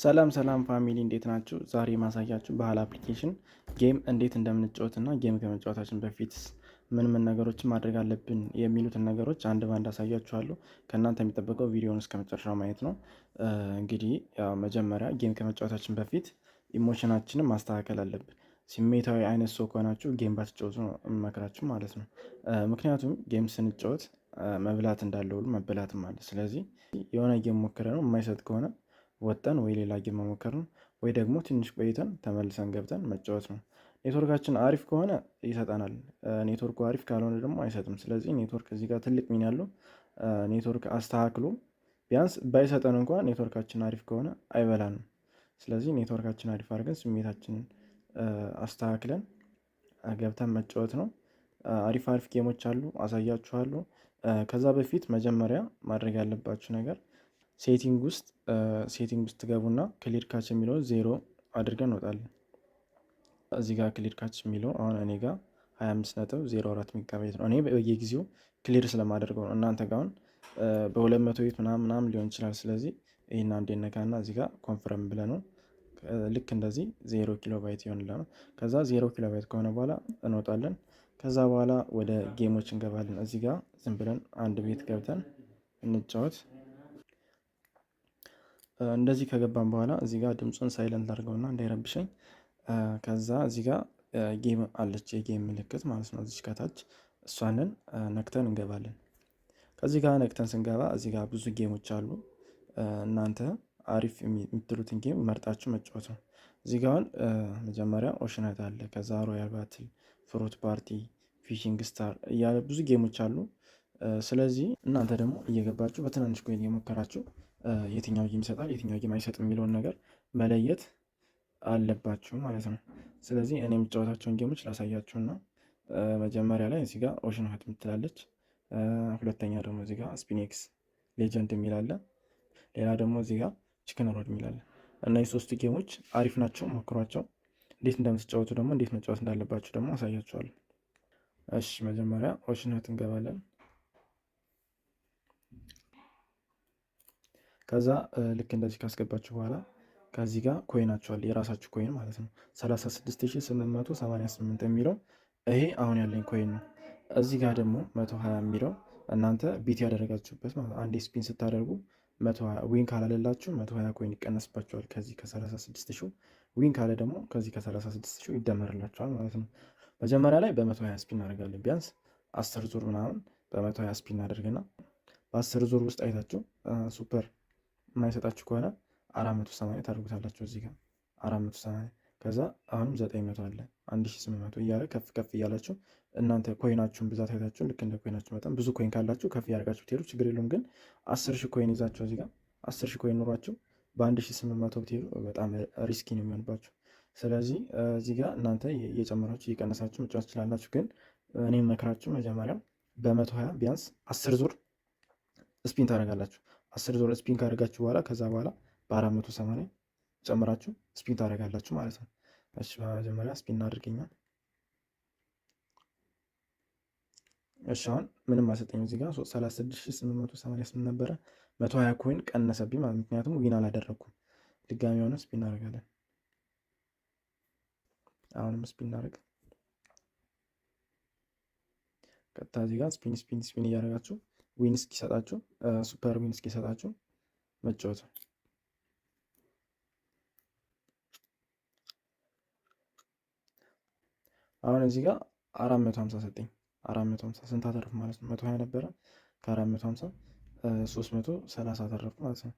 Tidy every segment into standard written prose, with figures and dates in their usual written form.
ሰላም ሰላም ፋሚሊ እንዴት ናችሁ? ዛሬ ማሳያችሁ ባህል አፕሊኬሽን ጌም እንዴት እንደምንጫወት እና ጌም ከመጫወታችን በፊት ምን ምን ነገሮችን ማድረግ አለብን የሚሉትን ነገሮች አንድ ባንድ አሳያችኋለሁ። ከእናንተ የሚጠበቀው ቪዲዮን እስከ መጨረሻው ማየት ነው። እንግዲህ ያው መጀመሪያ ጌም ከመጫወታችን በፊት ኢሞሽናችንን ማስተካከል አለብን። ስሜታዊ አይነት ሰው ከሆናችሁ ጌም ባትጫወቱ ነው የምመክራችሁ ማለት ነው። ምክንያቱም ጌም ስንጫወት መብላት እንዳለ ሁሉ መበላትም አለ። ስለዚህ የሆነ ጌም ሞክረ ነው የማይሰጥ ከሆነ ወጠን ወይ ሌላ ጌም መሞከር ነው፣ ወይ ደግሞ ትንሽ ቆይተን ተመልሰን ገብተን መጫወት ነው። ኔትወርካችን አሪፍ ከሆነ ይሰጠናል። ኔትወርኩ አሪፍ ካልሆነ ደግሞ አይሰጥም። ስለዚህ ኔትወርክ እዚህ ጋር ትልቅ ሚና ያለው። ኔትወርክ አስተካክሎ ቢያንስ ባይሰጠን እንኳን ኔትወርካችን አሪፍ ከሆነ አይበላንም። ስለዚህ ኔትወርካችን አሪፍ አድርገን ስሜታችንን አስተካክለን ገብተን መጫወት ነው። አሪፍ አሪፍ ጌሞች አሉ፣ አሳያችኋለሁ። ከዛ በፊት መጀመሪያ ማድረግ ያለባችሁ ነገር ሴቲንግ ውስጥ ትገቡና ክሊር ካች የሚለውን 0 አድርገን እንወጣለን። እዚህ ጋር ክሊር ካች የሚለው አሁን እኔ ጋር 25.04 ሜጋባይት ነው። እኔ በየጊዜው ክሊር ስለማደርገው ነው። እናንተ ጋር አሁን በ200 ቤት ምናምን ሊሆን ይችላል። ስለዚህ ይህን አንዴ ነካና እዚህ ጋር ኮንፈርም ብለ ነው ልክ እንደዚህ 0 ኪሎ ባይት ይሆንልናል። ከዛ 0 ኪሎ ባይት ከሆነ በኋላ እንወጣለን። ከዛ በኋላ ወደ ጌሞች እንገባለን። እዚህ ጋር ዝም ብለን አንድ ቤት ገብተን እንጫወት። እንደዚህ ከገባን በኋላ እዚህ ጋር ድምፁን ሳይለንት አድርገውና እንዳይረብሸኝ። ከዛ እዚህ ጋር ጌም አለች፣ የጌም ምልክት ማለት ነው። እዚህ ከታች እሷንን ነክተን እንገባለን። ከዚህ ጋር ነክተን ስንገባ እዚህ ጋር ብዙ ጌሞች አሉ። እናንተ አሪፍ የምትሉትን ጌም መርጣችሁ መጫወት ነው። እዚህ ጋር አሁን መጀመሪያ ኦሽነት አለ፣ ከዛ ሮያል ባትል፣ ፍሩት ፓርቲ፣ ፊሽንግ ስታር እያለ ብዙ ጌሞች አሉ። ስለዚህ እናንተ ደግሞ እየገባችሁ በትናንሽ ኮይን እየሞከራችሁ የትኛው ጌም ይሰጣል የትኛው ጌም አይሰጥም የሚለውን ነገር መለየት አለባችሁ ማለት ነው። ስለዚህ እኔ የምጫወታቸውን ጌሞች ላሳያችሁና መጀመሪያ ላይ እዚህ ጋር ኦሽን ሀት የምትላለች፣ ሁለተኛ ደግሞ እዚህ ጋር ስፒኔክስ ሌጀንድ የሚላለ፣ ሌላ ደግሞ እዚህ ጋር ቺክን ሮድ የሚላለ። እና የሶስቱ ጌሞች አሪፍ ናቸው፣ ሞክሯቸው። እንዴት እንደምትጫወቱ ደግሞ እንዴት መጫወት እንዳለባችሁ ደግሞ አሳያችኋለሁ። እሺ መጀመሪያ ኦሽን ሀት እንገባለን። ከዛ ልክ እንደዚህ ካስገባችሁ በኋላ ከዚህ ጋር ኮይናችኋል፣ የራሳችሁ ኮይን ማለት ነው። 36888 የሚለው ይሄ አሁን ያለኝ ኮይን ነው። እዚህ ጋር ደግሞ 120 የሚለው እናንተ ቢት ያደረጋችሁበት ማለት አንዴ ስፒን ስታደርጉ 120 ዊን ካላለላችሁ 120 ኮይን ይቀነስባችኋል ከዚህ ከ36000። ዊን ካለ ደግሞ ከዚህ ከ36000 ይደመርላችኋል ማለት ነው። መጀመሪያ ላይ በ120 ስፒን እናደርጋለን። ቢያንስ 10 ዙር ምናምን በ120 ስፒን እናደርግና በ10 ዙር ውስጥ አይታችሁ ሱፐር የማይሰጣችሁ ከሆነ 480 ታደርጉታላችሁ። እዚህ ጋር 480 ከዛ አሁንም 900 አለ 1800 እያለ ከፍ ከፍ እያላችሁ እናንተ ኮይናችሁን ብዛት አይታችሁ ልክ እንደ ኮይናችሁ መጠን ብዙ ኮይን ካላችሁ ከፍ ያደርጋችሁ ትሄዱ፣ ችግር የለውም። ግን 10,000 ኮይን ይዛችሁ እዚህ ጋር 10,000 ኮይን ኖሯችሁ በ1800 ብትሄዱ በጣም ሪስኪ ነው የሚሆንባችሁ። ስለዚህ እዚህ ጋር እናንተ እየጨመራችሁ እየቀነሳችሁ መጫወት ትችላላችሁ። ግን እኔ መክራችሁ መጀመሪያ በ120 ቢያንስ 10 ዙር ስፒን ታደርጋላችሁ። 10 ዙር ስፒን ካደረጋችሁ በኋላ ከዛ በኋላ በ480 ጨምራችሁ ስፒን ታደርጋላችሁ ማለት ነው። እሺ በመጀመሪያ ስፒን እናድርገኛል። እሺ አሁን ምንም አልሰጠኝም። እዚህ ጋር 36888 ነበረ፣ 120 ኮይን ቀነሰብኝ ማለት ምክንያቱም ዊን አላደረኩም። ድጋሚ ሆነ ስፒን እናደርጋለን። አሁንም ስፒን እናደርግ። ቀጥታ እዚህ ጋር ስፒን እያደረጋችሁ ዊን እስኪሰጣችሁ ሱፐር ዊን እስኪሰጣችሁ መጫወት። አሁን እዚህ ጋር 450 ሰጠኝ። 450 ስንት አተረፍ ማለት ነው? 120 ነበረ፣ ከ450 330 አተረፍ ማለት ነው።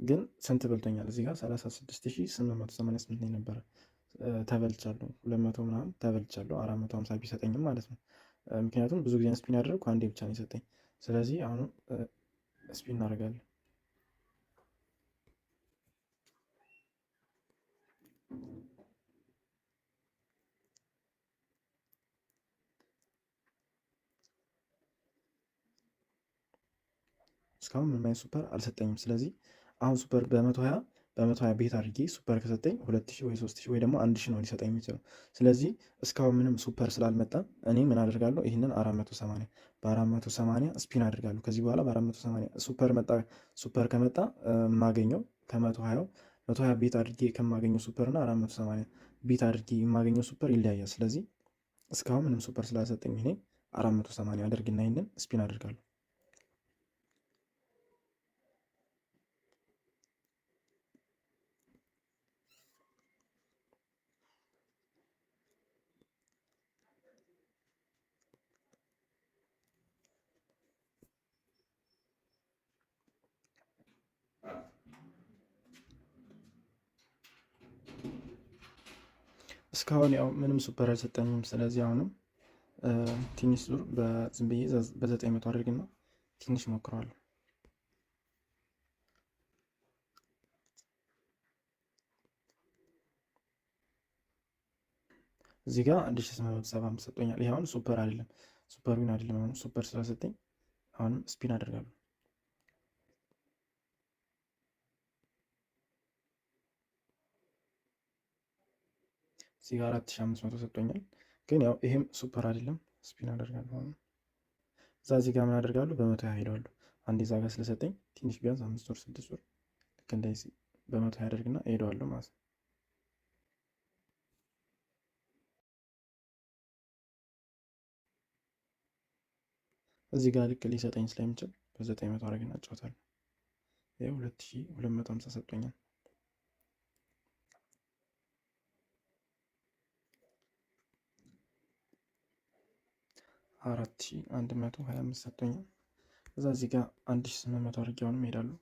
ግን ስንት በልቶኛል? እዚህ ጋር 36888 ነበረ፣ ተበልቻለሁ። 200 ምናምን ተበልቻለሁ። 450 ቢሰጠኝም ማለት ነው። ምክንያቱም ብዙ ጊዜ ስፒን ያደረግኩ አንዴ ብቻ ነው የሰጠኝ። ስለዚህ አሁንም ስፒን እናደርጋለን። እስካሁን ምንም አይነት ሱፐር አልሰጠኝም። ስለዚህ አሁን ሱፐር በ120 ቤት አድርጌ ሱፐር ከሰጠኝ 2000 ወይ 3000 ወይ ደግሞ 1000 ነው ሊሰጠኝ የሚችለው። ስለዚህ እስካሁን ምንም ሱፐር ስላልመጣ እኔ ምን አደርጋለሁ? ይህንን 480 በ480 ስፒን አድርጋለሁ። ከዚህ በኋላ በ480 ሱፐር ከመጣ የማገኘው ከ120 120 ቤት አድርጌ ከማገኘው ሱፐር እና 480 ቤት አድርጌ የማገኘው ሱፐር ይለያያል። ስለዚህ እስካሁን ምንም ሱፐር ስላልሰጠኝ እኔ 480 አደርግና ይህንን ስፒን አደርጋለሁ። እስካሁን ያው ምንም ሱፐር አልሰጠኝም። ስለዚህ አሁንም ትንሽ ዙር ዝም ብዬ በ900 አድርግና ትንሽ ሞክረዋለሁ። እዚህ ጋር 1875 ሰጥቶኛል። ይህ አሁን ሱፐር አይደለም፣ ሱፐር ዊን አይደለም። አሁን ሱፐር ስለሰጠኝ አሁንም ስፒን አደርጋለሁ። እዚህ ጋር 4500 ሰጥቶኛል፣ ግን ያው ይሄም ሱፐር አይደለም። ስፒን አደርጋለሁ። አሁን እዚህ ጋር ምን አደርጋለሁ? በመቶ ያሄዳሉ። አንድ እዛ ጋር ስለሰጠኝ ትንሽ ቢያንስ 5 ወር 6 ወር ልክ እንደዚህ በመቶ ያደርግና እሄደዋለሁ ማለት ነው። እዚህ ጋር ልክ ሊሰጠኝ ስለሚችል በ900 አድርግና እጫወታለሁ። ይሄ 2250 ሰጥቶኛል። 4125 ሰጥቶኛል። እዚህ ጋር 1800 አድርጌ አሁንም እሄዳለሁ።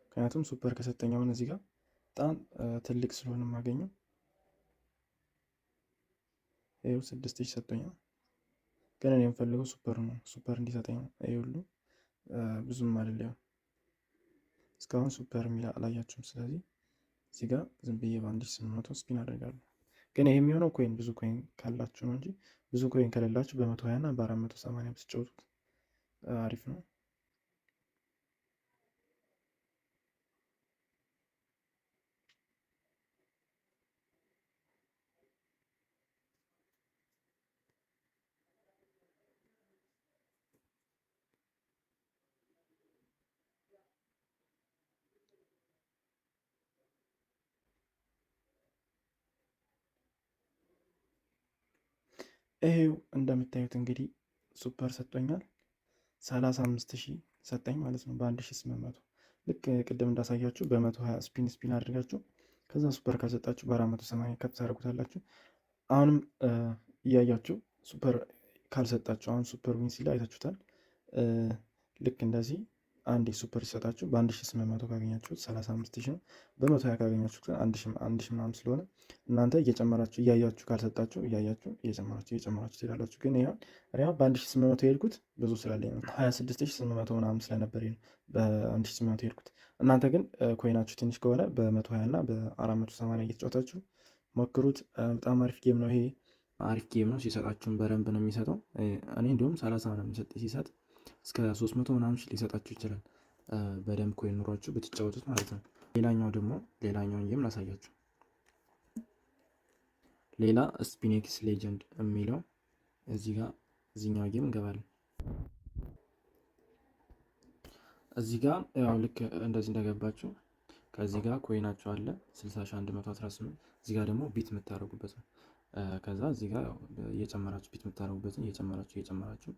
ምክንያቱም ሱፐር ከሰጠኝ አሁን እዚህ ጋር በጣም ትልቅ ስለሆነ የማገኘው ይኸው 6000 ሰጥቶኛል። ግን እኔ የምፈልገው ሱፐር ነው፣ ሱፐር እንዲሰጠኝ ነው። ይሄ ሁሉ ብዙም አይደለም። እስካሁን ሱፐር የሚል አላያችሁም። ስለዚህ እዚህ ጋር ዝም ብዬ በ1800 ስፒን አደርጋለሁ። ግን ይሄ የሚሆነው ኮይን ብዙ ኮይን ካላችሁ ነው እንጂ ብዙ ኮይን ከሌላችሁ በ120 እና በ480 ብትጫወቱት አሪፍ ነው። ይሄው እንደምታዩት እንግዲህ ሱፐር ሰጥቶኛል። 35000 ሰጠኝ ማለት ነው በ1800። ልክ ቅድም እንዳሳያችሁ በ120 ስፒን አድርጋችሁ ከዛ ሱፐር ካልሰጣችሁ በ480 ከፍ ታደርጉታላችሁ። አሁንም እያያችሁ ሱፐር ካልሰጣችሁ አሁን ሱፐር ዊን ሲል አይታችሁታል። ልክ እንደዚህ አንድ ሱፐር ሲሰጣችሁ በ1800 ካገኛችሁት 35000 ነው። በ120 ካገኛችሁት 1000 ምናምን ስለሆነ እናንተ እየጨመራችሁ እያያችሁ ካልሰጣችሁ እያያችሁ እየጨመራችሁ ትሄዳላችሁ። ግን ይኸው በ1800 የሄድኩት ብዙ ስላለኝ ነው። 26800 ምናምን ስለነበር ነው በ1800 የሄድኩት። እናንተ ግን ኮይናችሁ ትንሽ ከሆነ በ120 እና በ480 እየተጫወታችሁ ሞክሩት። በጣም አሪፍ ጌም ነው ይሄ። አሪፍ ጌም ነው። ሲሰጣችሁን በደንብ ነው የሚሰጠው። እኔ እንዲሁም 30 ነው የሚሰጥ ሲሰጥ እስከ 300 ምናምን ሊሰጣችሁ ይችላል። በደንብ ኮይን ኑሯችሁ ብትጫወቱት ማለት ነው። ሌላኛውን ጌም ላሳያችሁ። ሌላ ስፒኔክስ ሌጀንድ የሚለው እዚህ ጋር እዚህኛው ጌም እንገባለን። እዚህ ጋር ያው ልክ እንደዚህ እንደገባችሁ ከዚህ ጋር ኮይናችሁ አለ 60118። እዚህ ጋር ደግሞ ቢት የምታደርጉበት ነው። ከዛ እዚህ ጋር እየጨመራችሁ ቢት የምታደርጉበትን እየጨመራችሁ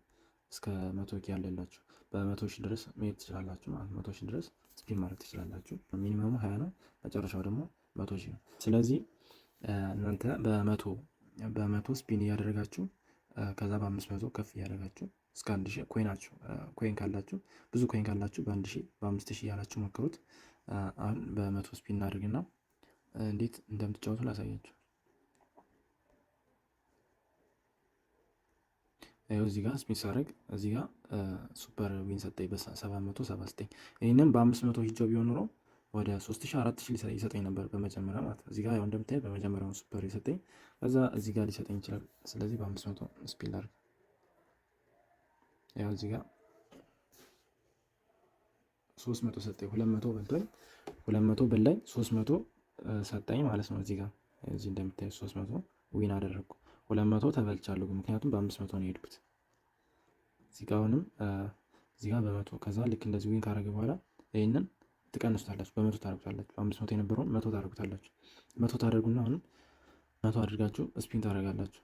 እስከ 100 ኪ ያለላችሁ በ100 ሺህ ድረስ መሄድ ትችላላችሁ ማለት 100 ሺህ ድረስ ስፒን ማድረግ ትችላላችሁ። ሚኒመሙ 20 ነው፣ መጨረሻው ደግሞ 100 ሺህ ነው። ስለዚህ እናንተ በመቶ ስፒን እያደረጋችሁ ከዛ በ500 ከፍ እያደረጋችሁ እስከ 1000 ኮይን ካላችሁ ብዙ ኮይን ካላችሁ በ1000 በ5000 እያላችሁ ሞክሩት። አሁን በ100 ስፒን እናድርግና እንዴት እንደምትጫወቱ ላሳያችሁ። እዚህ ጋር ስፒን ሳደርግ እዚህ ጋር ሱፐር ዊን ሰጠኝ በ779። ይህንን በ500 ሂጃው ቢሆን ኖሮ ወደ 3000 4000 ይሰጠኝ ነበር በመጀመሪያ ማለት ነው። እዚህ ጋር ያው እንደምታይ በመጀመሪያው ሱፐር ይሰጠኝ፣ ከዛ እዚህ ጋር ሊሰጠኝ ይችላል። ስለዚህ በ500 ስፒን ላድርግ። ያው እዚህ ጋር 300 ሰጠኝ፣ 200 በልቶኝ 200 በላኝ 300 ሰጠኝ ማለት ነው። እዚህ ጋር እዚህ እንደምታይ 300 ዊን አደረግኩ። 200 ተበልቻለሁ ምክንያቱም በ500 ነው የሄድኩት። እዚህ ጋር አሁንም እዚህ ጋር በ100 ከዛ ልክ እንደዚህ ዊን ካረገ በኋላ ይሄንን ትቀንሱታላችሁ፣ በመቶ ታደርጉታላችሁ። 500 የነበረውን 100 ታደርጉታላችሁ። 100 ታደርጉና አሁን 100 አድርጋችሁ ስፒን ታደርጋላችሁ።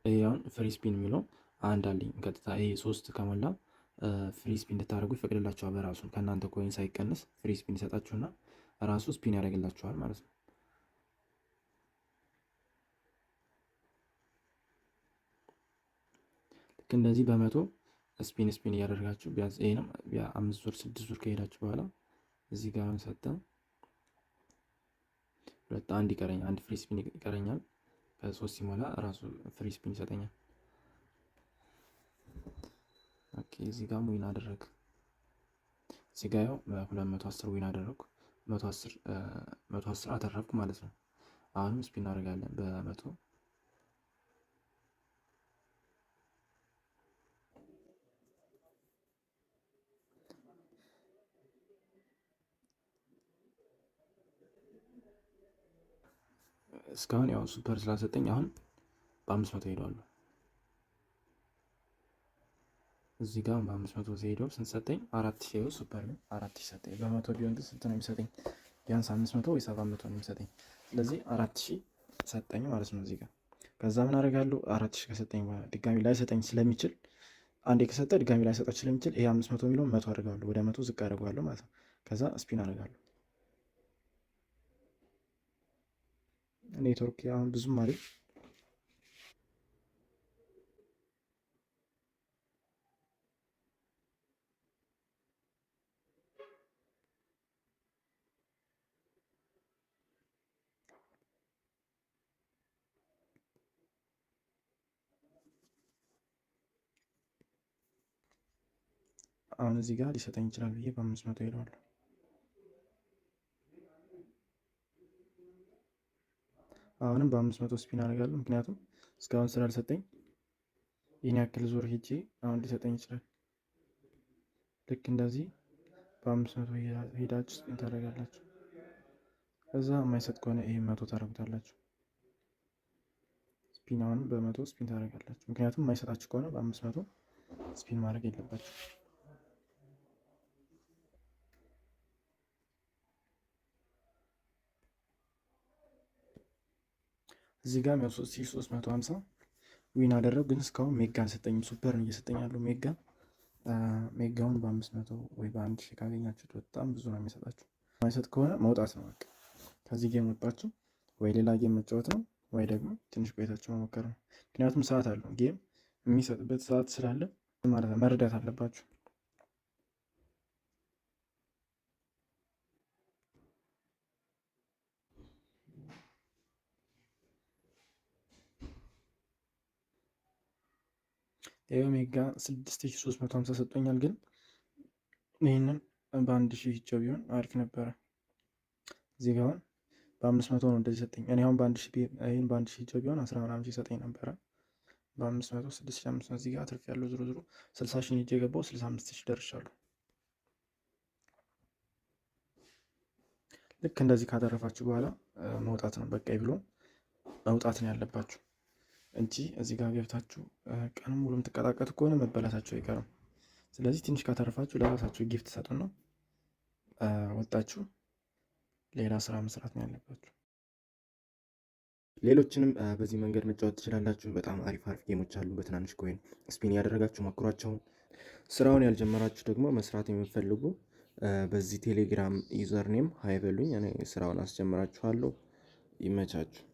ይሄ አሁን ፍሪ ስፒን የሚለው አንድ አለኝ ቀጥታ። ይሄ 3 ከሞላ ፍሪ ስፒን እንድታደርጉ ይፈቅድላችኋል። በራሱ ከእናንተ ኮይን ሳይቀንስ ፍሪ ስፒን ይሰጣችሁና ራሱ ስፒን ያደርግላችኋል ማለት ነው። ልክ እንደዚህ በመቶ ስፒን እያደረጋችሁ ቢያንስ ይሄንም 5 ዙር 6 ዙር ከሄዳችሁ በኋላ እዚህ ጋር ሰጠ ሁለት አንድ ይቀረኛል፣ አንድ ፍሪ ስፒን ይቀረኛል። ከ3 ሲሞላ ራሱ ፍሪ ስፒን ይሰጠኛል። ኦኬ እዚህ ጋር ዊን አደረግ። እዚህ ጋር ያው 210 ዊን አደረግኩ፣ 110 አተረፍኩ ማለት ነው። አሁንም ስፒን እናደርጋለን በመቶ እስካሁን ያው ሱፐር ስላሰጠኝ አሁን በ500 ሄዷሉ። እዚህ ጋር በ500 ሄደው ስንሰጠኝ 4000 ሱፐር ነው 4000 ሰጠኝ። በመቶ ቢሆን ግን ስንት ነው የሚሰጠኝ? ቢያንስ 500 ወይ 700 ነው የሚሰጠኝ። ስለዚህ 4000 ሰጠኝ ማለት ነው እዚህ ጋር። ከዛ ምን አደርጋለሁ? 4000 ከሰጠኝ በኋላ ድጋሚ ላይ ሰጠኝ ስለሚችል አንዴ ከሰጠ ድጋሚ ላይ ሰጠች ስለሚችል ይሄ 500 የሚለውን 100 አደርጋለሁ፣ ወደ 100 ዝቅ አደርጋለሁ ማለት ነው። ከዛ ስፒን አደርጋለሁ። ኔትወርክ አሁን ብዙም አሪፍ አሁን እዚህ ጋር ሊሰጠኝ ይችላል ብዬ በ500 ሄደዋለሁ። አሁንም በ500 ስፒን አደርጋለሁ፣ ምክንያቱም እስካሁን ስላልሰጠኝ ይህን ያክል ዙር ሄጄ አሁን ሊሰጠኝ ይችላል። ልክ እንደዚህ በ500 ሄዳችሁ ስፒን ታደርጋላችሁ። ከዛ የማይሰጥ ከሆነ ይህ 100 ታደርጉታላችሁ። ስፒን አሁንም በ100 ስፒን ታደርጋላችሁ፣ ምክንያቱም የማይሰጣችሁ ከሆነ በ500 ስፒን ማድረግ የለባችሁ። እዚህ ጋር 350 ዊን አደረግ፣ ግን እስካሁን ሜጋ አልሰጠኝም። ሱፐር ነው እየሰጠኝ ያለው ሜጋውን በ500 ወይ በ1000 ካገኛችሁት በጣም ብዙ ነው የሚሰጣችሁ። ማይሰጥ ከሆነ መውጣት ነው በቃ። ከዚህ ጌም ወጣችሁ ወይ ሌላ ጌም መጫወት ነው ወይ ደግሞ ትንሽ ቆይታችሁ መሞከር ነው። ምክንያቱም ሰዓት አለው ጌም የሚሰጥበት ሰዓት ስላለ ማለት ነው፣ መረዳት አለባችሁ። ይኸው ሜጋ 6350 ሰጥቶኛል፣ ግን ይህንን በ1000 ሂቸው ቢሆን አሪፍ ነበረ። እዚህ ጋር አሁን በ500 ነው እንደዚህ ሰጠኝ። እኔ አሁን በ1000 ሂቸው ቢሆን 10 ምናምን ሲሰጠኝ ነበረ። በ500 6500 እዚህ ጋር አትርፍ ያለው ዞሮ 60 ሺህ ሂጄ የገባው 65 ሺህ ደርሻለሁ። ልክ እንደዚህ ካተረፋችሁ በኋላ መውጣት ነው በቃ ብሎ መውጣት ነው ያለባችሁ እንጂ እዚህ ጋር ገብታችሁ ቀንም ሙሉ የምትቀጣቀጡ ከሆነ መበላታችሁ አይቀርም። ስለዚህ ትንሽ ካተረፋችሁ ለራሳችሁ ጊፍት ሰጡና ወጣችሁ ሌላ ስራ መስራት ነው ያለባችሁ። ሌሎችንም በዚህ መንገድ መጫወት ትችላላችሁ። በጣም አሪፍ ጌሞች አሉ። በትናንሽ ኮይን ስፒን ያደረጋችሁ ሞክሯቸው። ስራውን ያልጀመራችሁ ደግሞ መስራት የምትፈልጉ በዚህ ቴሌግራም ዩዘርኔም ሀይ በሉኝ፣ እኔ ስራውን አስጀምራችኋለሁ። ይመቻችሁ።